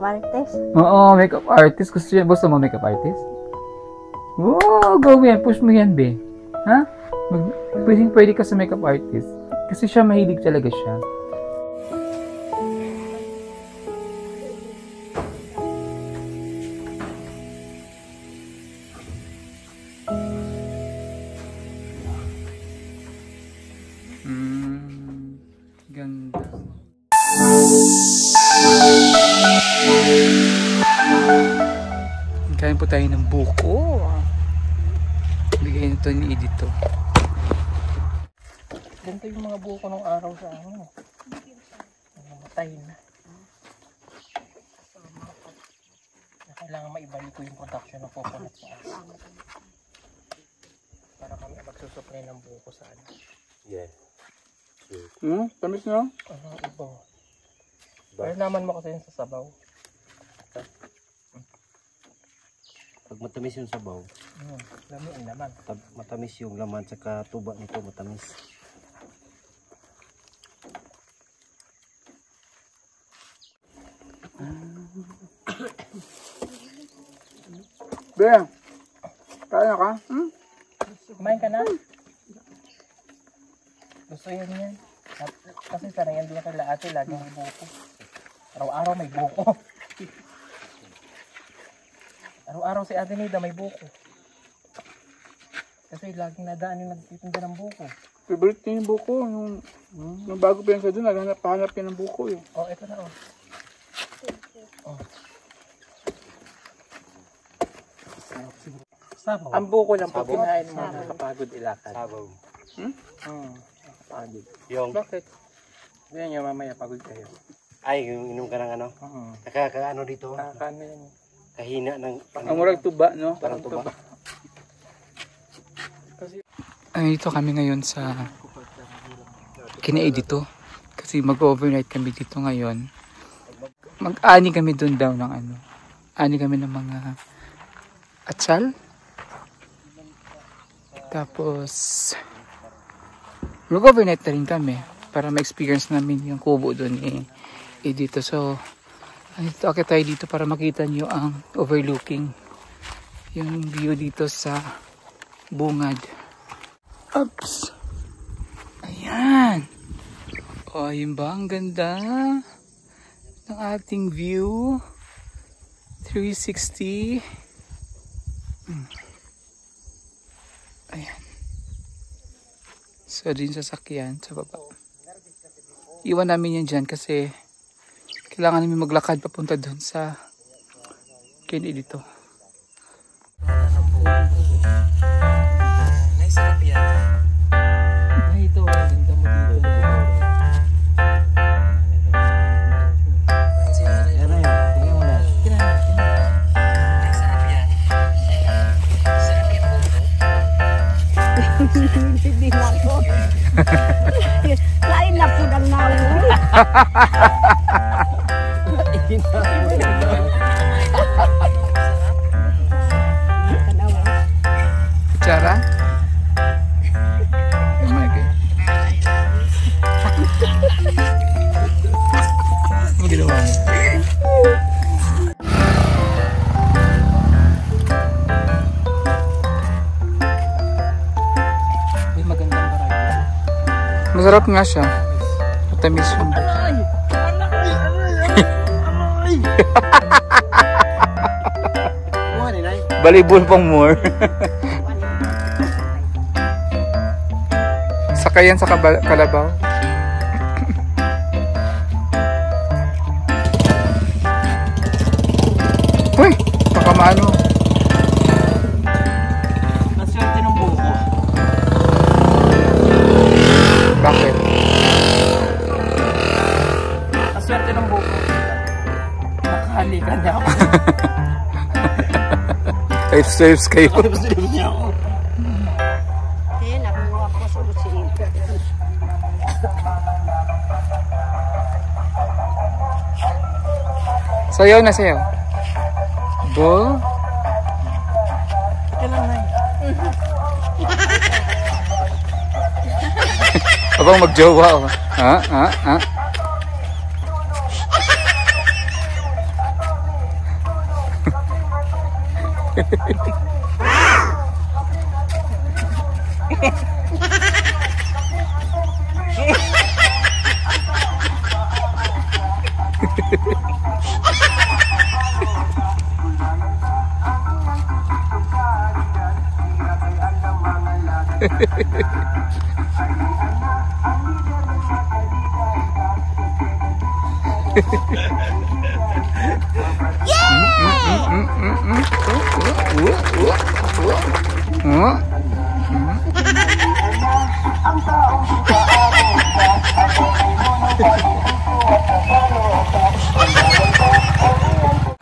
artist? Oo, makeup artist. Gusto mo makeup artist? Wow, go yan. Push mo yan, be. Ha? Pwede ka sa makeup artist. Kasi siya, mahilig talaga siya. Ganda. Kain po tayo ng buko. Bigay nito ni Edito. Ganito yung mga buko ng araw sa ano. Namatay na. Kailangan maibalik ko yung production ng coconut sa akin. Para kami magsusupply ng buko sa ano. Yeah. Tamis na? Iba. Pero naman mo kasi yung sa sabaw. Pag matamis yung sabaw, Lami ang laman. matamis yung laman, saka tuba nito matamis. Be, kaya ka? Kumain ka na? Gusto yan yan. Kasi sanay yan din kay ate, laging may buko. Araw-araw may buko. Araw-araw si Ate Nida may buko. Kasi laging nadaan yung nagtitinda ng buko. Favorite niya yung buko. Nung bago pa yan siya doon, naghanap yan ng buko eh. Oh, ito na oh. Sabaw. Ang buko lang pag kinain mo, nakapagod ilakad. Sabaw. Nakapagod. Yung, Bakit? Ganyan nyo mamaya pagod kayo. ay, yung inom ka ng ano? Nakaka-ano dito? Nakakano yan. Kahina ng... Ang murag tuba, no? Parang tuba. Ay, dito kami ngayon sa kina-edito. Kasi mag-overnight kami dito ngayon. Mag-ani kami dun daw ng ano. Ani kami ng mga atsal. Tapos mag-overnight na rin kami para ma-experience namin yung kubo dun dito. So dito akit tayo dito para makita nyo ang overlooking yung view dito sa bungad. Oops! Ayan! O, yun ba? Ang ganda ng ating view. 360. Ayan. So, din sasakyan sa baba. Iwan namin yan dyan kasi kailangan namin maglakad papunta doon sa kini dito. Naisarap yan. Ay, ito. Ganda mo dito. Yan na yun. Tingnan mo na. Naisarap yan. Sarap yan po. Hindi na ako. Lain na po ng nauli. Cara? Oh my God. Ano ginawa mo? May magandang variety. Masarap nga siya. Matamis yung balibol pang more. Sakayan sa kalabaw. Uy! Baka maano. Naswerte ng buko. Bakit? Naswerte ng buko. Nakahalikan niya ako. Life saves kayo. Gusto niya ako. Eh, nakuha ko sa usin. Sayaw na sayaw. Bo? Kailan na yun? Abang magjowa. Ha? Ha? Ha?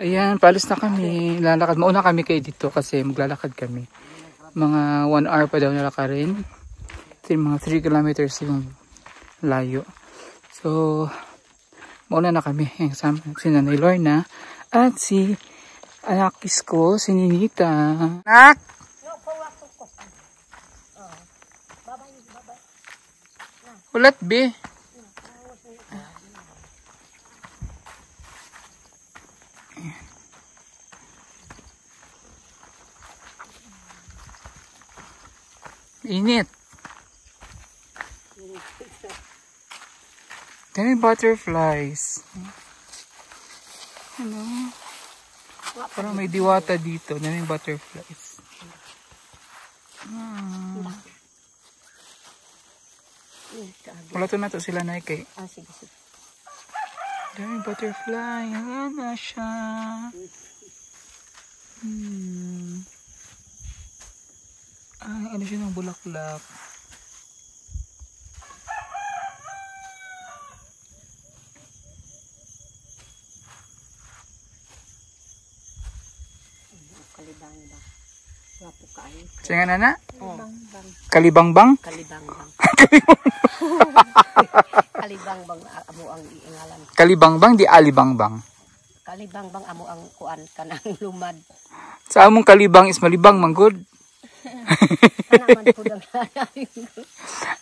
Ayan, paalis na kami. Lalakad. Mauna kami kayo dito kasi maglalakad kami. Mga 1 hour pa daw nalakarin. Mga 3 kilometers yung layo. So, mauna na kami. Kasama si Nanay Lorna at si anakis ko, si Ninita. Nak! Ulat, be. Init. Dami butterflies. Ano? Parang may diwata dito. Dami butterflies. Wala to na to sila na kay. Sige, sige. Dami butterfly. Ayan na siya. Ano siya ng bulaklak. Kalibang-bang. Wapo kayo. Siya nga na? Kalibang-bang. Kalibang-bang? Kalibang-bang. Kalibang-bang amo ang iingalan. Kalibang-bang, di alibang-bang. Kalibang-bang amo ang kuan kanang lumad. Sa among kalibang is malibang, manggod. Kana man po lang.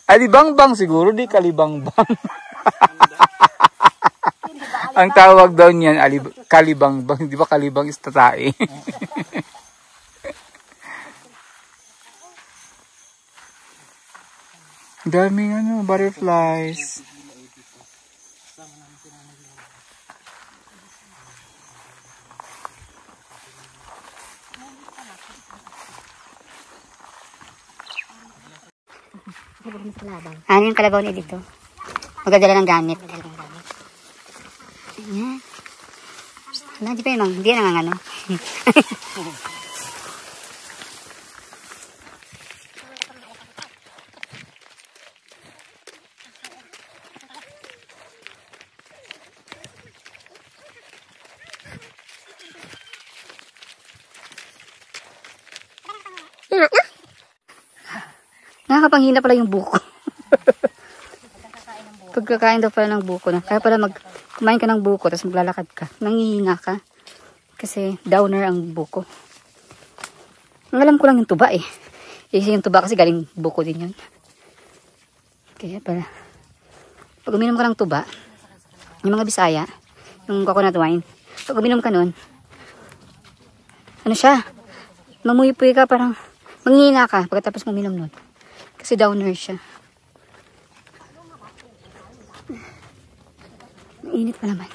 Alibang-bang siguro, di kalibang-bang. Ang tawag daw niyan, kalibang-bang. Di ba kalibang is tatae? Daming butterflies. Ano yung kalabaw niya dito? Magdadala ng gamit. Ayan. Wala, di pa yun, hindi na nga ano. Nakakapanghina pala yung buko. Pagkakain daw pala ng buko na. Kaya pala kumain ka ng buko tapos maglalakad ka. Nangihinga ka. Kasi downer ang buko. Ang alam ko lang yung tuba eh. Yung tuba kasi galing buko din yun. Kaya pala. Pag uminom ka ng tuba, yung mga Bisaya, yung coconut wine, pag uminom ka nun, ano siya? Mamuyipuy ka, parang manghihina ka pagkatapos mo uminom nun. Kasi downer siya. Init pa naman.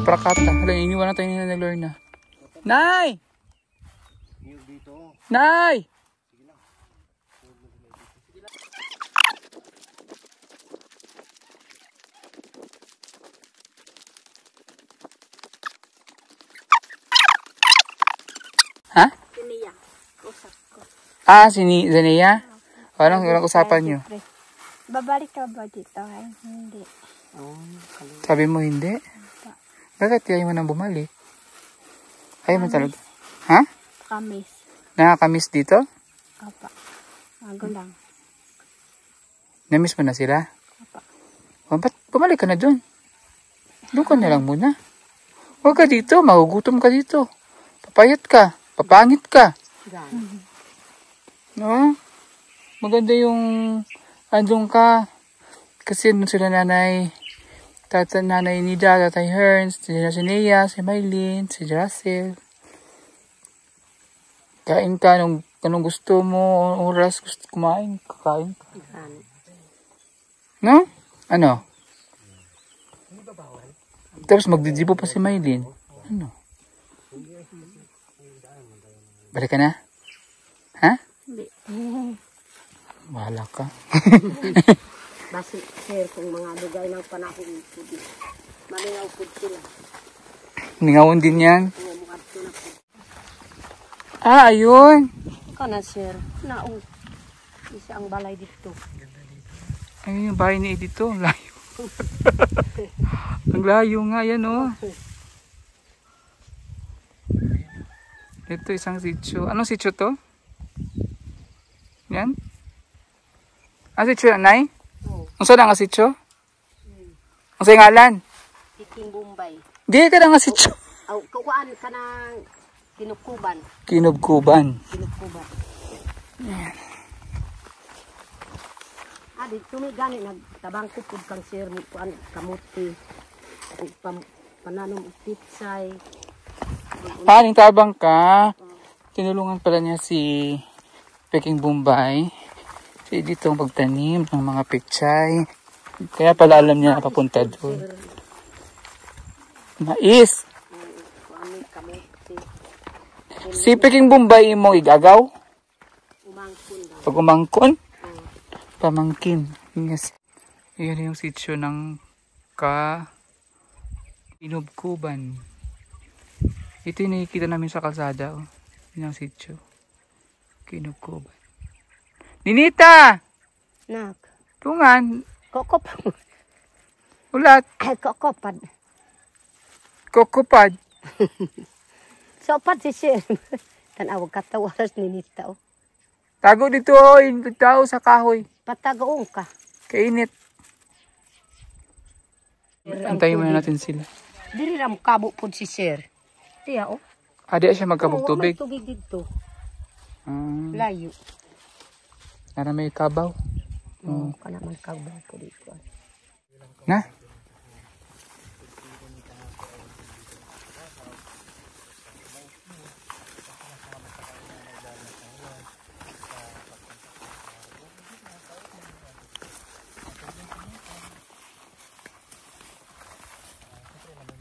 Prakata. Hala, iniwan na tayo ni Nanay Lorna. Nay! Nay! Ha? Siniya. Usap ko. Ah, si Zania? Walang usapan nyo. Babalik ka ba dito? Ay, hindi. Sabi mo hindi? Bakit ayaw mo nang bumalik? Ayaw mo talaga? Ha? Kamis. Nakakamiss dito? Apa. Bago lang. Namiss mo na sila? Apa. Oh, ba't bumalik ka na dun? Doon ka na lang muna. Huwag ka dito, magugutom ka dito. Papayat ka, papangit ka. No? Maganda yung andun ka. Kasi nung sila nanay Nida, tatay Hearns, si Nia, si Mylene, si Russell. Kain ka anong gusto mo, oras gusto kumain, kakain ka. No? Ano? Tapos magdidibo pa si Mylene. Ano? Balik ka na? Ha? Hindi. Bahala ka. Basi, sir, kung mga lugay ng panahon po din. Malingaw po sila. Ningawon din yan. Mga mga ito na po. Ah, ayun. Kana, sir. Naong. Isa ang balay dito. Ayun yung bahay ni Edito. Ang layo. Ang layo nga yan, oh. Ito isang sitio. Anong sitio to? Yan? Ang sitio yan, Nay? Ang saan ang sitio? Ang saan ngalan? Peking Bombay. Di ka na nga sitio. Aw, kukuan ka ng Kinubkuban. Kinubkuban. Kinubkuban. Ah, dito may gani. Nagtabang ko po kang sir. Kuan, kamuti. Pananom pitsay. Paning tabang ka. Tinulungan pala niya si Peking Bombay. Si dito magtanim ng mga pichay. Kaya pala alam niya papunta doon. Mais. Si Peking Bombay mo igagaw? Umangkon daw. Pag umangkon? Pamangkin. Yes. Iyan yung sitio ng Kinubkuban. Ito yung nakikita namin sa kalsada. Oh. Yun ang sitio. Kinubkuban. Ninita! Nak. Tungan. Kokop. Ulat. Kokopad. Kokopad. Sopad si sir. Tanawag katawaras ni Nita. Oh. Tago dito. Oh. Tao sa kahoy. Patagoong ka. Kainit. Antayin muna natin sila. Diri ram kabo po si sir. Tiya oh. Adi siya magkabog tubig. Tubig dito. Hmm. Layo. Para may kabaw. Oh, kana man kabaw ko dito. Na?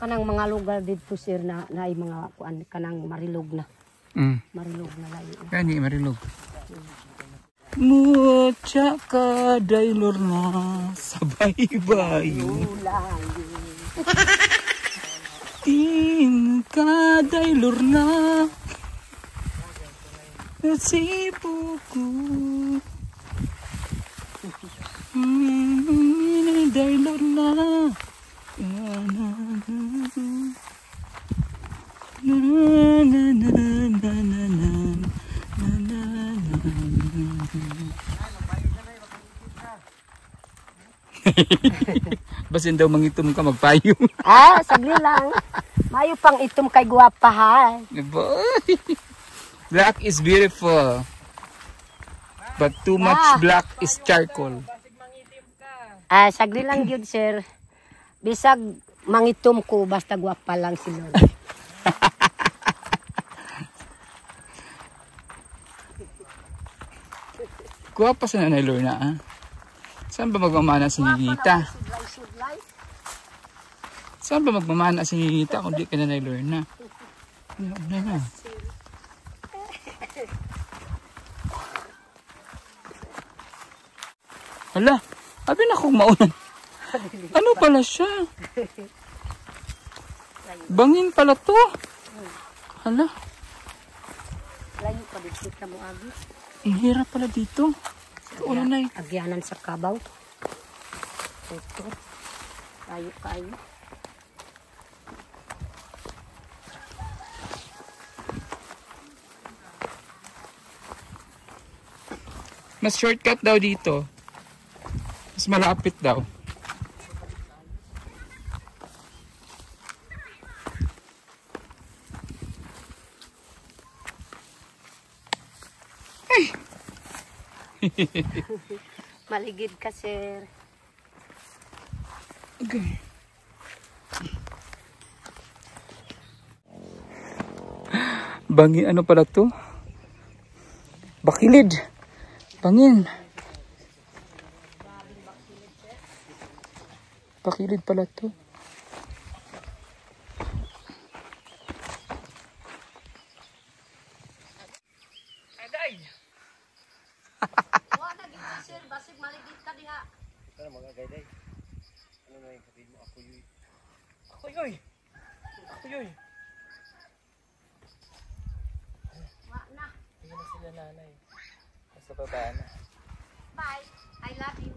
Kanang mga lugar dito sir na naay mga kuan kanang marilog na. Marilog na layo. Yan, di marilog. Mucha ka daylor na sabay-bayo. Tin ka daylor na sipuko. Daylor na. Na na na na na na na. Basin daw mangitom ka magpayong. Ah, sagli lang. Mayo pang itom kay guwapa ha. Black is beautiful. But too much black is charcoal. Ah, sagli lang gyud sir. Bisag mangitom ko basta guwapa lang si Lord. Guwapa sa Nanay Lorna, ah. Saan ba magmamana si Ninita? Saan ba magmamana si Ninita kung di ka na Lorna? Ano na? Hala, abi na kong maunan. Ano pala siya? Bangin pala to. Hala, Layo pa dito ka mo agi. ang hirap pala dito. Wala na eh. Agyanan sa kabaw. Ito. Layo kayo. Mas shortcut daw dito. Mas malapit daw. Maligid ka, sir. Okay. Bangin, ano pala to? Bakilid. Bangin. Bakilid pala to. Wala na gid sir, basig maligid ka diha. Ano mga gayday? Ano na yung sabihin mo? Ako yoy. Ako yoy. Ako yoy. Wa na. Hindi na sila nanay. Nasa baba na. Bye. I love you.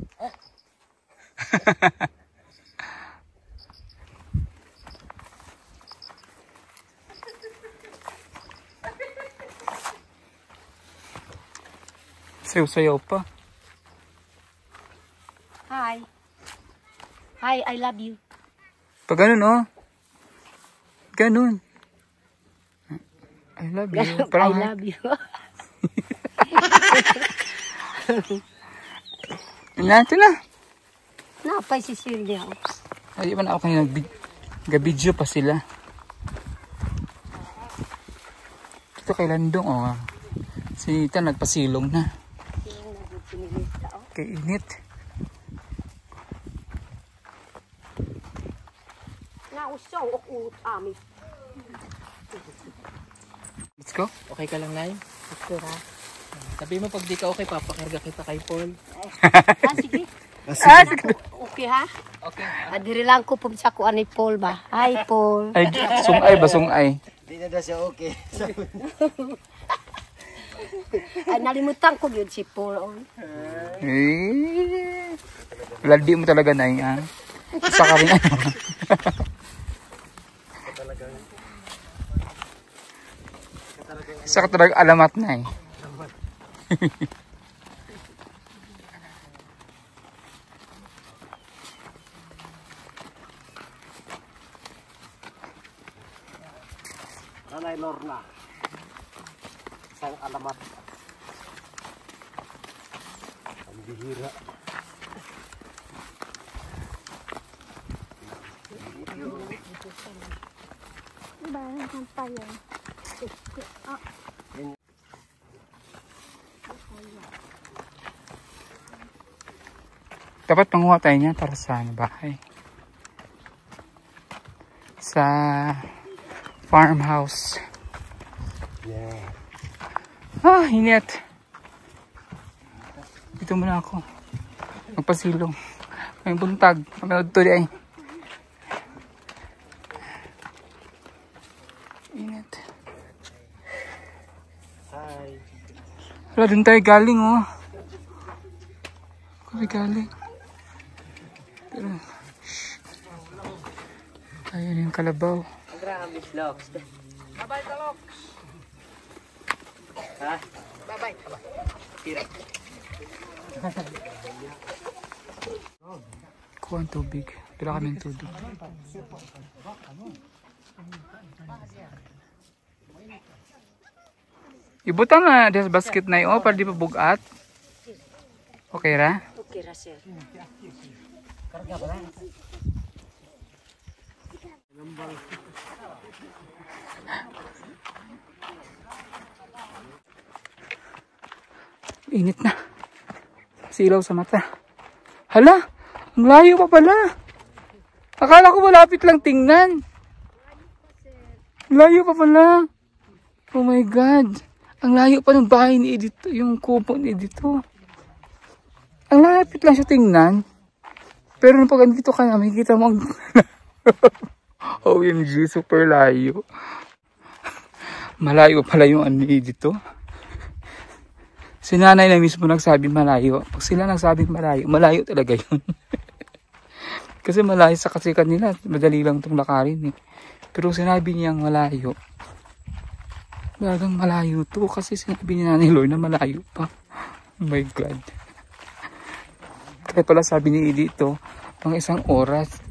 Sayaw-sayaw pa. Hi. Hi, I love you. Pag ganun, oh. Ganun. I love you. I Parang, love you. natin na. Napay si sir diha. Ay, iba na ako kanina. Gabidyo pa sila. Ito kay Landong, oh. Si Nita nagpasilong na. Kay init. Nausaw og ami. Let's go. Okay ka lang, Nay? Sir ha. Sabi mo pag di ka okay, papakarga kita kay Paul. Sige. Sige. Okay ha? Okay. Adiri lang ko pum sa kuan ni Paul ba. Hi Paul. Ay, sungay ba sungay? Di na daw siya okay. Ay nalimutan ko gyud si Paul. Oh. Eh. Laldi mo talaga na ha. Isa ka rin. Isa ka talaga alamat na eh. Nanay Lorna. Isang alamat. Ang bihira. Dapat panguha tayo niya para sa bahay. Sa farmhouse. Yeah. Ah, init. Dito muna ako. Magpasilong. May buntag. Manood to di ay. Init. Hi. Wala, dun tayo galing oh. Kami galing. Pero, shh. Ayun yung kalabaw. Grabe, vlogs. Bye-bye, vlogs. Ha? Bye-bye. Tira. Kuha ang tubig. Pila kami ng tubig. Ibutang nga des basket na yun para di pa bugat. Okay ra? Okay ra sir. Init na. Silaw sa mata. Hala! Ang layo pa pala. Akala ko malapit lang tingnan. Layo pa pala. Oh my God. Ang layo pa ng bahay ni Edito. Yung kubo ni Edito. Ang lapit lang siya tingnan. Pero pag andito ka na, makikita mo ang... OMG, super layo. Malayo pala yung ano ni Edito. Si nanay na mismo nagsabi malayo. Pag sila nagsabing malayo, malayo talaga yun. Kasi malayo sa kasikan nila. Madali lang itong lakarin eh. Pero sinabi niyang malayo. Talagang malayo to. Kasi sinabi ni Nanay Lord na malayo pa. Oh my God. Kaya pala sabi ni Edito, pang 1 oras.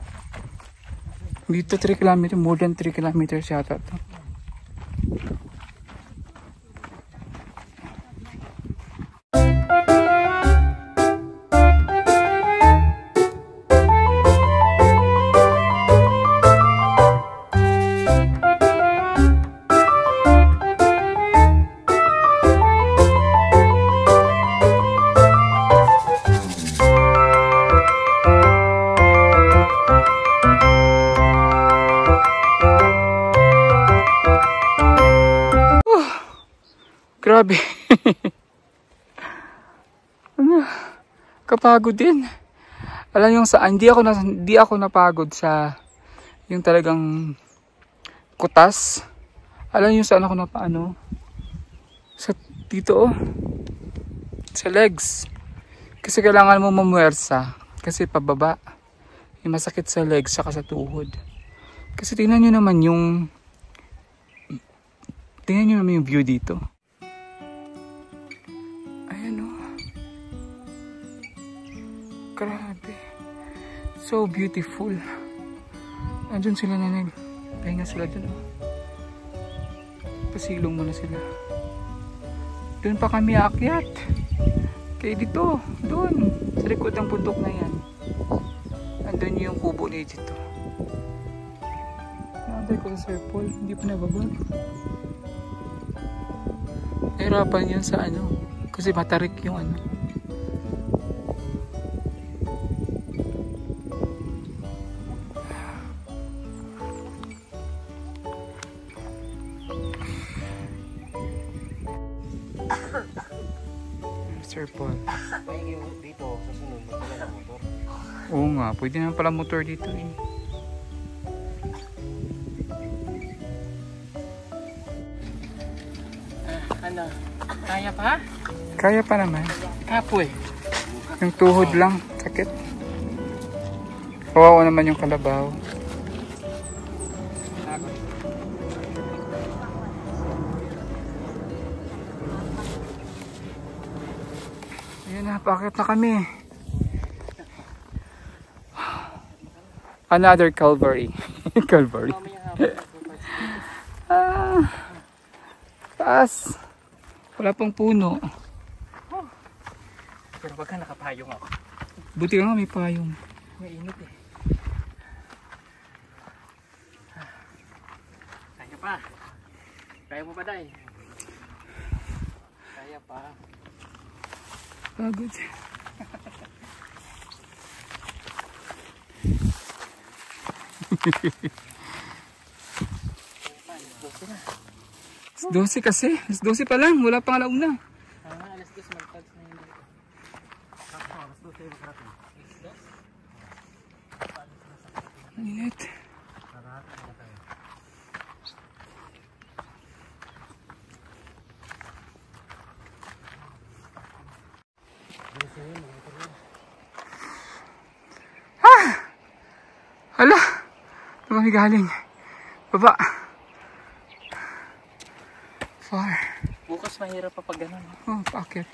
Dito 3 km, more than 3 kilometers yata to. Grabe. Ano? Kapagod din. Alam yung saan, di ako napagod sa yung talagang kutas. Alam yung saan ako napaano? Sa dito oh. Sa legs. Kasi kailangan mo mamuwersa. Kasi pababa. Yung masakit sa legs saka sa tuhod. Kasi tingnan nyo naman yung view dito. Grabe. So beautiful. Andun sila na pahinga sila dun. Pasilong muna sila. Doon pa kami aakyat. Kaya dito. Doon. Sa likod ng bundok na yan. Andun yung kubo ni dito. Naantay ko sa Sir Paul. Hindi pa nababa. Nahirapan yun sa ano. Kasi matarik yung ano. Sir Paul. May dito sa sunod, magpala ng motor. Oo nga, pwede naman pala motor dito eh. Ano? Kaya pa? Kaya pa naman. Kapoy. Yung tuhod lang, sakit. Kawawa naman yung kalabaw. Ayan na, pakit na kami. Another Calvary. Calvary. Taas. Wala pang puno. Pero baka nakapayong ako. Buti nga may payong. Mainit eh. Kaya pa. Kaya mo pa, Day? Kaya pa. Pagod. Alas 12 kasi. Alas 12 pa lang. Wala pang alauna. Alas 2 magtags na yun. Init. Hala, ito kami galing. Baba. Far. Bukas mahirap pa pag ganun. Oh, bakit?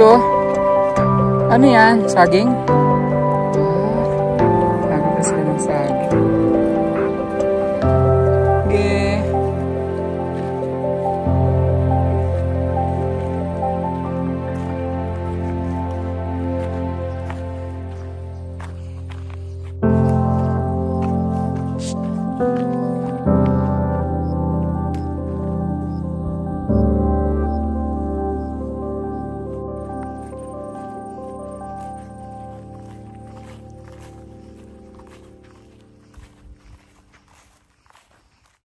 dito. Ano yan? Saging? Nakita sila ng saging. Okay.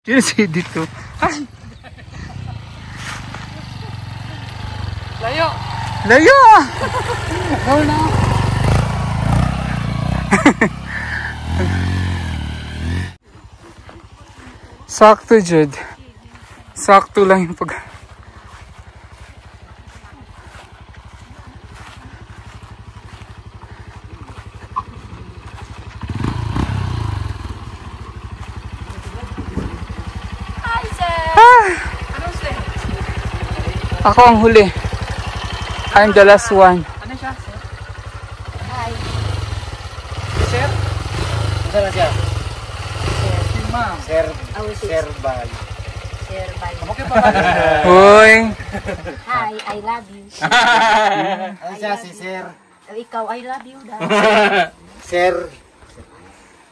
Sino si dito? Layo! Layo! No, no. Sakto, Jud. Sakto lang yung pag... Ako ang huli. I'm the last one. Ano siya, sir? Sir? Saan na siya? Si ma'am. Sir. Oh, si Sir Bay. Sir Bay. Okay pa. Hoy! Hi, I love you. Ano siya si Sir? Ikaw, I love you daw. Sir.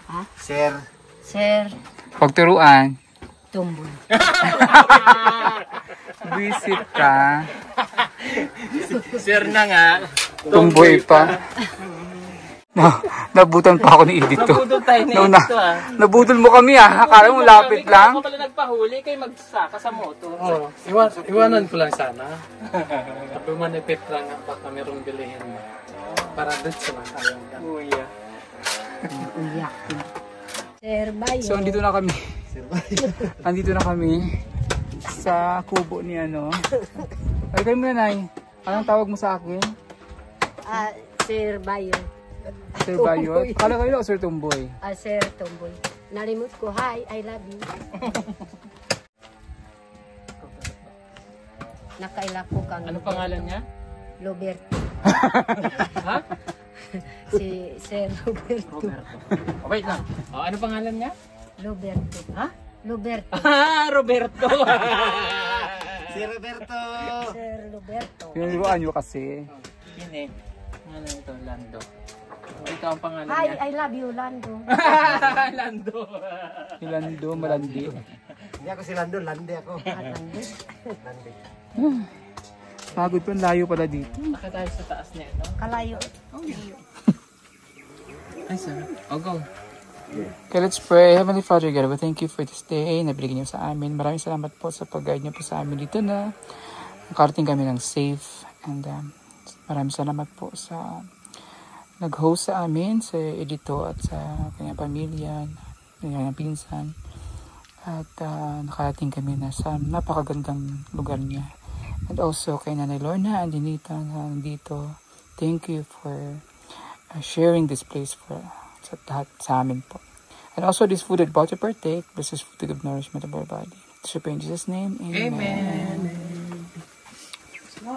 Ha? Sir. Sir Pagturuan. Tumboy. Visit ka. Sir na nga. Tumboy pa. Nabutan pa ako ni Edith to. Nabudol tayo na Nauna. ito ah. Nabudol mo kami ah. Akala mo lapit lang. Ako pala nagpahuli kayo magsaka sa motor. Oo, iwanan ko lang sana. Sabi mo na Petra nga baka merong bilihin mo. Para doon sila kayong ka. Kuya. Uyak. Sir Bay. So andito na kami. Andito na kami sa kubo ni ano. Ay kayo muna, Nay. Anong tawag mo sa akin? Sir Bayo. Sir Bayot? Kala kayo o Sir Tumboy? Sir Tumboy. Nalimut ko, hi, I love you. Nakaila ko kang... Ano pangalan niya? Roberto. Ha? Si Sir Roberto. Oh, wait lang. Oh, ano pangalan niya? Roberto. Ha? Roberto. Ah, Roberto. Si Roberto. Sir Roberto. Piniluan nyo kasi. Yun eh. Ano ito? Lando. Ito ang pangalan Hi, niya. I love you, Lando. Lando. Ilando, malandi. Hindi ako si Lando, Lande ako. Lando. Lande. Pagod pa, layo pala dito. Saka tayo sa taas niya ito. Kalayo. Ay, sir. Oh, go. Okay, let's pray. Heavenly Father God, we thank you for this day na binigyan niyo sa amin. Maraming salamat po sa pag-guide niyo po sa amin dito na nakarating kami ng safe. And maraming salamat po sa nag-host sa amin, sa Edito at sa kanyang pamilya, kanyang pinsan. At nakarating kami na sa napakagandang lugar niya. And also kay Nanay Lorna and Dinita na nandito. Thank you for sharing this place for sa amin po. And also this food that about to partake, this is food of nourishment of our body. So in Jesus' name, Amen. Amen.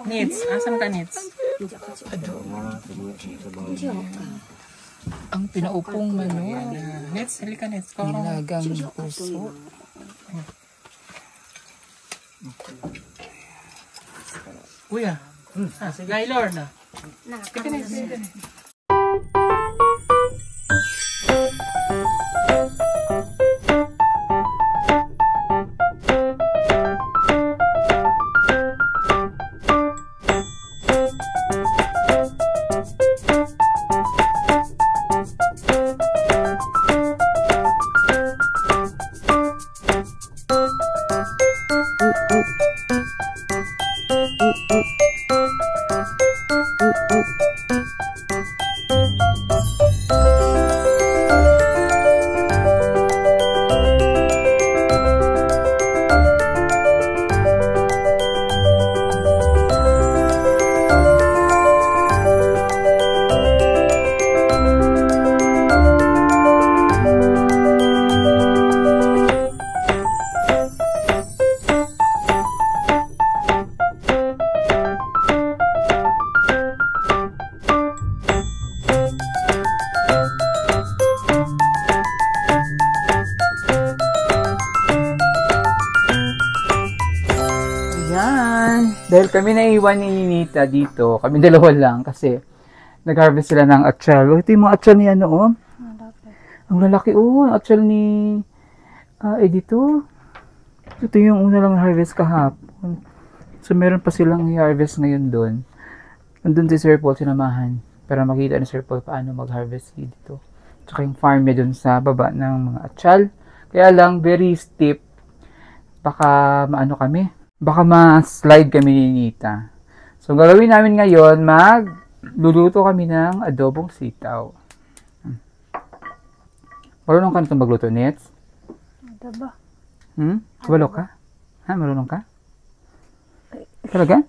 Nits. Asan ka, Nits? Ang pinaupong manok. Nits, halika, Nits. Nilagang puso. Kuya. Ah, si Gaylor na. Tika, Nits. Dahil kami naiwan ni Ninita dito, kami dalawa lang kasi nag-harvest sila ng atchal. Oh, ito yung mga atchal niya noon. Ang lalaki, ang atchal ni Edito. Ito yung una lang harvest kahapon. So, meron pa silang i-harvest ngayon doon. Nandun si Sir Paul sinamahan para makita ni Sir Paul paano mag-harvest dito. Tsaka yung farm niya doon sa baba ng mga atchal. Kaya lang, very steep. Baka maano kami. Baka ma-slide kami ni Nita. So, gagawin namin ngayon, magluluto kami ng adobong sitaw. Marunong ka na itong magluto, Nets? Diba? Kabalo ka? Ha? Marunong ka? Talaga?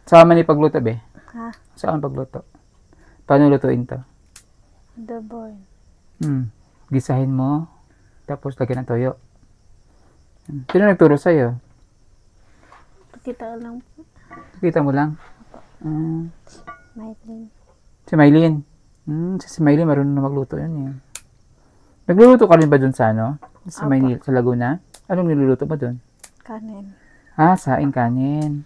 Sama ni pagluto, be? Ha? Saan pagluto? Paano lutuin to? Adobo. Gisahin mo, tapos lagyan ng toyo. Sino nagturo sa'yo? Pakita lang po. Kita mo lang? Maitling. Si Maylin. Si Maylin marunong na magluto yun eh. Nagluluto ka rin ba dun sa ano? Sa Maynila, sa Laguna? Anong niluluto ba dun? Kanin. Saing kanin.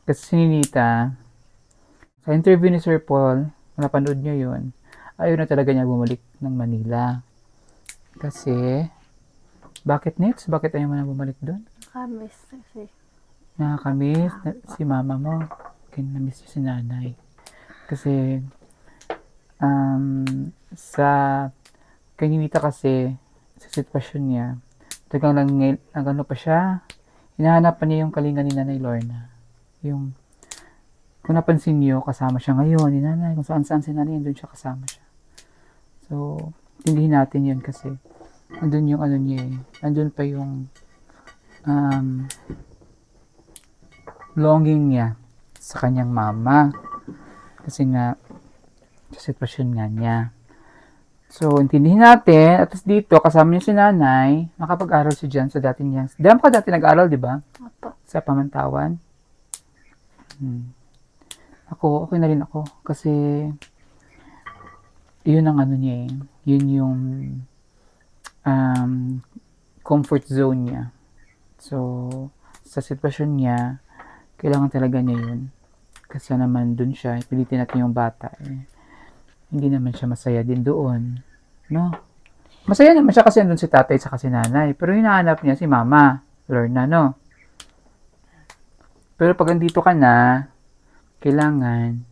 Kasi si Ninita, sa interview ni Sir Paul, napanood niya yun, ayaw na talaga niya bumalik ng Manila. Kasi, bakit Nets? Bakit ayaw mo na bumalik dun? Kamis kasi. Nakakamiss si mama mo. Kinamiss si nanay. Kasi, sa kay Ninita kasi, sa sitwasyon niya, tagang ano pa siya, hinahanap pa niya yung kalinga ni Nanay Lorna. Yung, kung napansin niyo, kasama siya ngayon ni Nanay. Kung saan-saan si Nanay, doon siya kasama siya. So, tindihin natin yun kasi, andun yung ano niya eh. Andun pa yung longing niya sa kanyang mama. Kasi nga, sa sitwasyon nga niya. So, intindihin natin, at least dito, kasama niya si Nanay, makapag-aral si Jan sa dati niya. Dahil ka dati nag-aral, di ba? Opo. Sa Pamantawan. Ako, okay na rin ako. Kasi, yun ang ano niya eh. Yun yung comfort zone niya. So, sa sitwasyon niya, kailangan talaga niya yun. Kasi naman dun siya, pilitin natin yung bata eh. Hindi naman siya masaya din doon. No? Masaya naman siya kasi andun si tatay at si nanay. Pero hinahanap niya si mama. Lorna, no? Pero pag andito ka na, kailangan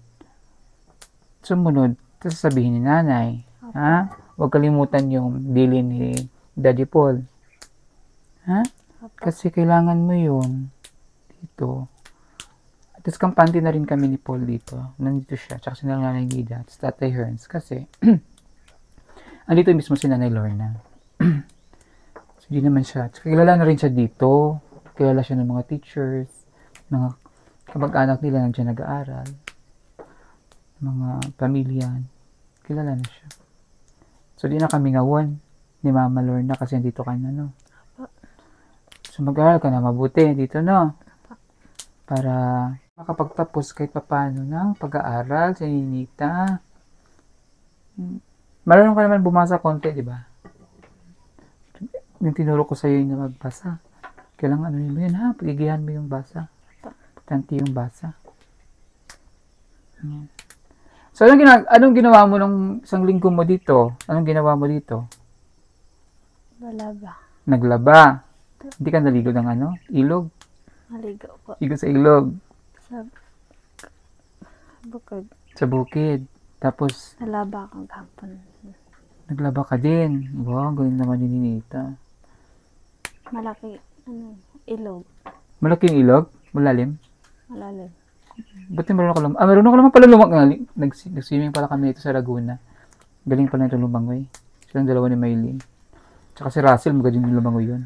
sumunod sa sasabihin ni nanay. Ha? Huwag kalimutan yung bilin ni Daddy Paul. Ha? Kasi kailangan mo yun dito. At least kampante na rin kami ni Paul dito. Nandito siya. Tsaka si Nanay Gida. At Tatay Hearns. Kasi, andito mismo si Nanay Lorna. So, hindi naman siya. Tsaka kilala na rin siya dito. Kilala siya ng mga teachers. Mga kamag-anak nila nandiyan nag-aaral. Mga pamilya. Kilala na siya. So, di na kami ngawon ni Mama Lorna kasi andito ka na, no? So, mag-aaral ka na mabuti dito, no? Para makapagtapos kahit papaano ng pag-aaral sa Ninita. Marunong ka naman bumasa konti, di ba? Yung tinuro ko sa iyo na magbasa. Kailangan ano yun ha? Pagigihan mo yung basa. Importante yung basa. So, anong ginawa mo nung isang linggo mo dito? Anong ginawa mo dito? Malaba. Naglaba. Hindi ka naligo ng ano? Ilog? Maligo po. Ligo sa ilog. Sa bukod. Sa bukid. Tapos, Nalaba akong hapon. naglaba ka din. Wow, galing naman ni Ninita. Malaki, ilog. Malaking ilog? Malalim? Malalim. Ba't yung marunong ka lang? Marunong ka naman pala lumangoy. Nag-swimming pala kami dito sa Laguna. Galing pala nito lumangoy. Silang dalawa ni Maylin. Tsaka si Russell, magaling yung lumangoy yun.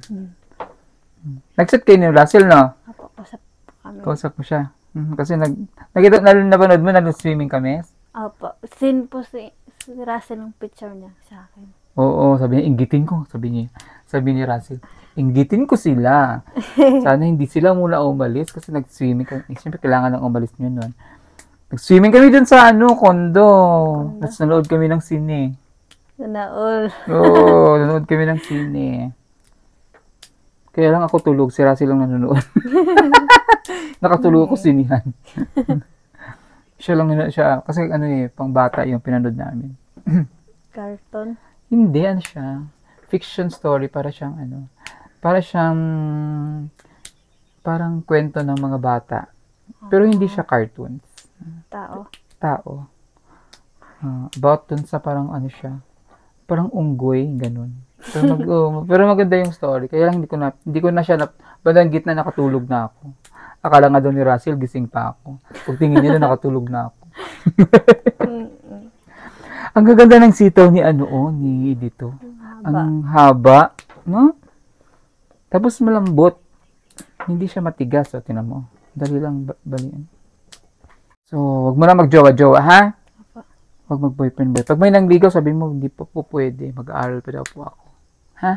Nag-set kayo ni Russell, no? Ako, pasap kami. Kausap mo siya. Kasi nakita, napanood mo, nag-swimming kami. Opo. Sin po si Russell yung picture niya sa akin. Oo, sabi niya, inggitin ko. Sabi ni Russell, inggitin ko sila. Sana hindi sila muna umalis kasi nag-swimming kami. Siyempre, kailangan lang umalis nyo nun. Nag-swimming kami dun sa kondo. Tapos nanood kami ng sine. Naol. Oo, nanood kami ng sine. Kaya lang ako tulog, si Russell lang nanonood. Nakatulog ako sinihan. Siya lang siya, kasi ano pang bata yung pinanood namin. Cartoon. Hindi, ano siya, fiction story, para siyang parang kwento ng mga bata. Pero hindi siya cartoons. Tao. About dun sa parang ano siya, parang unggoy, ganun. Pero maganda yung story. Kaya lang hindi ko na siya bandang gitna nakatulog na ako. Akala nga daw ni Russell, gising pa ako. Pagtingin niya na nakatulog na ako. Ang gaganda ng sitaw ni ni dito. Ang haba, no? Tapos malambot. Hindi siya matigas, tinan mo. Dali lang balian. So, wag mo na magjowa-jowa, ha? Wag mag-boyfriend. Pag may nangligaw, sabi mo, hindi pa po pwede. Mag-aaral pa daw po ako. Ha?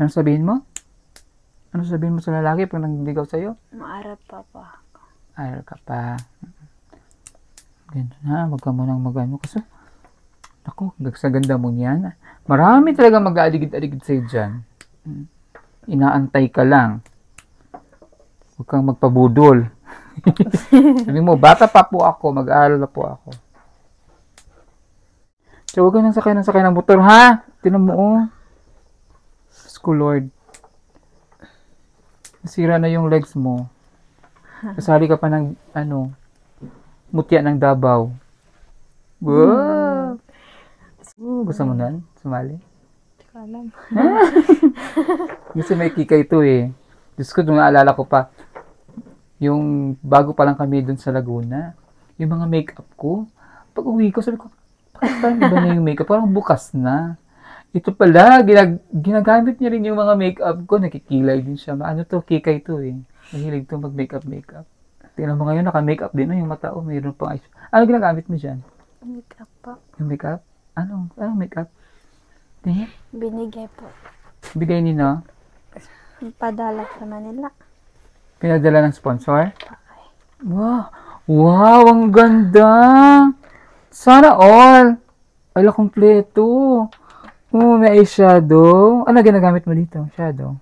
Ano sabihin mo? Ano sabihin mo sa lalaki pag nangligaw sa'yo? Maaral pa ako. Aral ka pa. Ganun na, wag ka munang mag-ano. Kasi, ako, sa ganda mo niyan. Marami talaga mag-aaligid-aligid sa'yo dyan. Inaantay ka lang. Huwag kang magpabudol. Sabi mo, bata pa po ako, mag-aaral na po ako. So, huwag ka nang sakay ng motor, ha? Tinan mo, School Lord. Nasira na yung legs mo. Kasali ka pa ng, mutya ng Davao. Wow! Gusto mo nan? Sumali? Hindi ko alam. Kasi may kikay ito Diyos ko, naalala ko pa. Yung bago pa lang kami dun sa Laguna, yung mga makeup ko, pag uwi ko, sabi ko, bakit parang iba na yung makeup? Parang bukas na. Ito pala, ginagamit niya rin yung mga makeup ko. Nakikilay din siya. Ano to? Kikay to Mahilig to mag-makeup. Tingnan mo ngayon, naka-makeup din yung mata. Mayroon pang eyes. Ano ginagamit mo dyan? Makeup po. Yung makeup? Anong makeup? Tingin? Binigay po. Bigay ni no? Padala sa Manila. Pinadala ng sponsor? Wow! Wow! Ang ganda! Sana all! Ala, kompleto! May eyeshadow. Ano ginagamit mo dito? Shadow?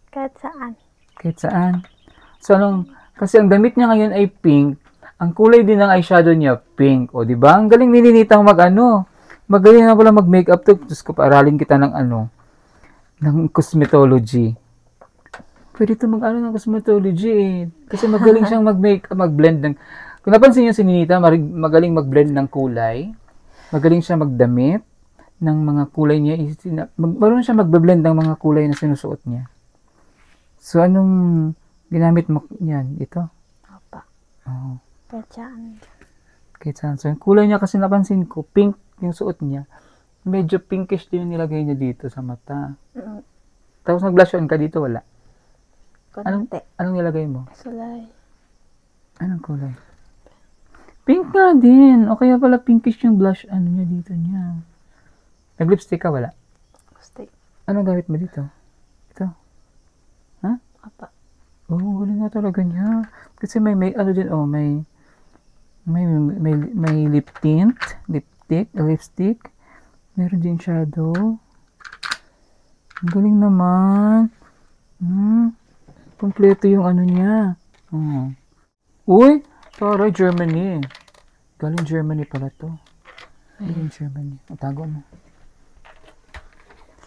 Kahit saan. Kahit saan? So, kasi ang damit niya ngayon ay pink. Ang kulay din ng eyeshadow niya, pink. O, di ba? Ang galing ni Ninitang magaling na pala mag-makeup to. Diyos ko, paaralin kita ng ng cosmetology. Pwede ito ng cosmetology Kasi magaling siyang mag-blend ng... Kung napansin niyo si Ninita, magaling mag-blend ng kulay. Magaling siya magdamit ng mga kulay niya. Marunong siya mag-blend ng mga kulay na sinusuot niya. So, anong ginamit mo yan? Ito? Opa. Oo. Kahit saan. So, yung kulay niya kasi napansin ko, pink yung suot niya. Medyo pinkish din yung nilagay niya dito sa mata. Tapos nag-blush on ka dito, wala? Anong nilagay mo? Sulay. Anong kulay? Pink nga din. O kaya pala pinkish yung blush niya dito niya. Nag-lipstick ka, wala? Lipstick. Anong gamit mo dito? Ito? Ha? Apa. Galing nga talaga niya. Kasi may lip tint, lipstick. Meron din shadow. Ang galing naman. Kompleto yung niya. Uy! Taray, Germany. Galing Germany pala to. Galing Germany. Tago mo.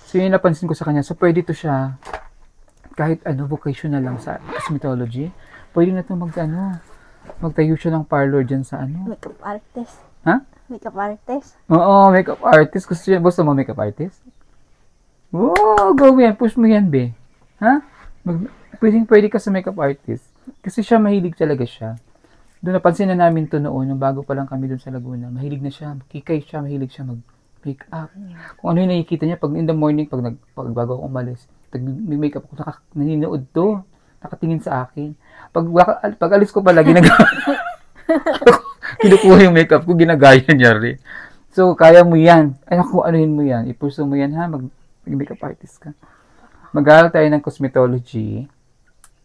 So, yun napansin ko sa kanya. So, pwede to siya kahit vocational lang sa cosmetology. Pwede na to magtayo siya ng parlor dyan sa Makeup artist. Ha? Makeup artist. Oo, makeup artist. Gusto mo makeup artist? Wow, go yan. Push mo yan, be. Ha? Pwede ka sa makeup artist. Kasi siya, mahilig talaga siya. Doon napansin na namin to noon, nung bago pa lang kami doon sa Laguna. Mahilig na siya, kikay siya, mahilig siya mag-makeup. Kung ano yung nakikita niya, pag in the morning, pag bago ako umalis, may makeup ako, naninood to. Nakatingin sa akin. Pag alis ko pala, kinukuha yung makeup ko, ginagaya niya rin. So, kaya mo yan. Ay, anuhin mo yan. Ipurso mo yan, ha? Mag-makeup artist ka. Mag-aaral tayo ng cosmetology.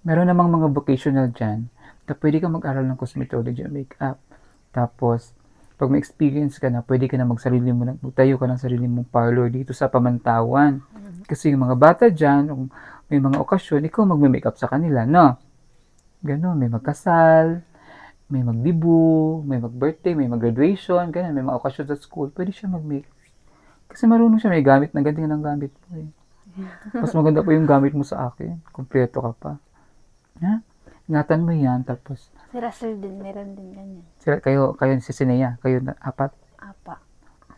Meron namang mga vocational dyan. Pwede ka mag-aral ng cosmetology o makeup. Tapos, pag may experience ka na, pwede ka na magtayo ka ng sarili mong parlor dito sa Pamantawan. Kasi yung mga bata dyan, kung may mga okasyon, ikaw magme-makeup sa kanila, no? Ganon, may magkasal, may magdibu, may mag-birthday, may mag-graduation, ganun, may mga okasyon sa school, pwede siya mag-make. Kasi marunong siya, may gamit na ganti ng gamit mo eh. Mas maganda pa yung gamit mo sa akin. Kompleto ka pa. Ha? Ingatan mo yan, tapos Si Russell din, meron din ganyan. kayo si Sinea, kayo na, apat. Apa.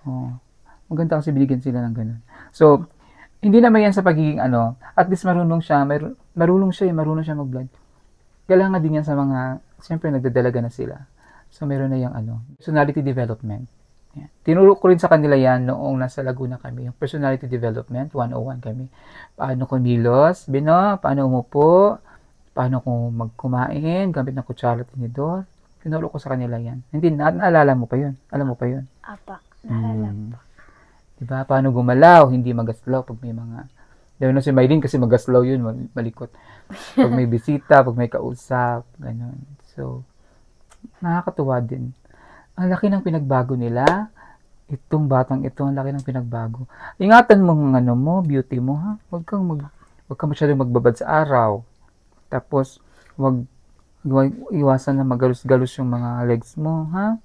Oh. Maganda kasi binigyan sila ng ganun. So, hindi naman yan sa pagiging at least marunong siya mag-vlog. Kailangan din yan sa mga, siyempre nagdadalaga na sila. So, meron na yung personality development. Yan. Tinuro ko rin sa kanila yan noong nasa Laguna kami. Yung personality development, 101 kami. Paano kumilos, paano umupo, paano kung magkumain, gamit ng kutsara at tinidor. Tinuro ko sa kanila yan. Hindi, naalala mo pa yun. Alam mo pa yun. Apa. Naalala pa. Diba? Paano gumalaw, hindi magaslaw pag may mga... Lalo na si Maylin kasi magaslaw yun, malikot. Pag may bisita, pag may kausap, gano'n. So, nakakatuwa din. Ang laki ng pinagbago nila. Itong batang ito, ang laki ng pinagbago. Ingatan mo ang beauty mo, ha? Huwag ka masyadong magbabad sa araw. Tapos, iwasan na magalus-galus yung mga legs mo, ha?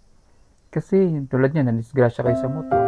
Kasi, tulad niya, nanisgrasya kayo sa motor.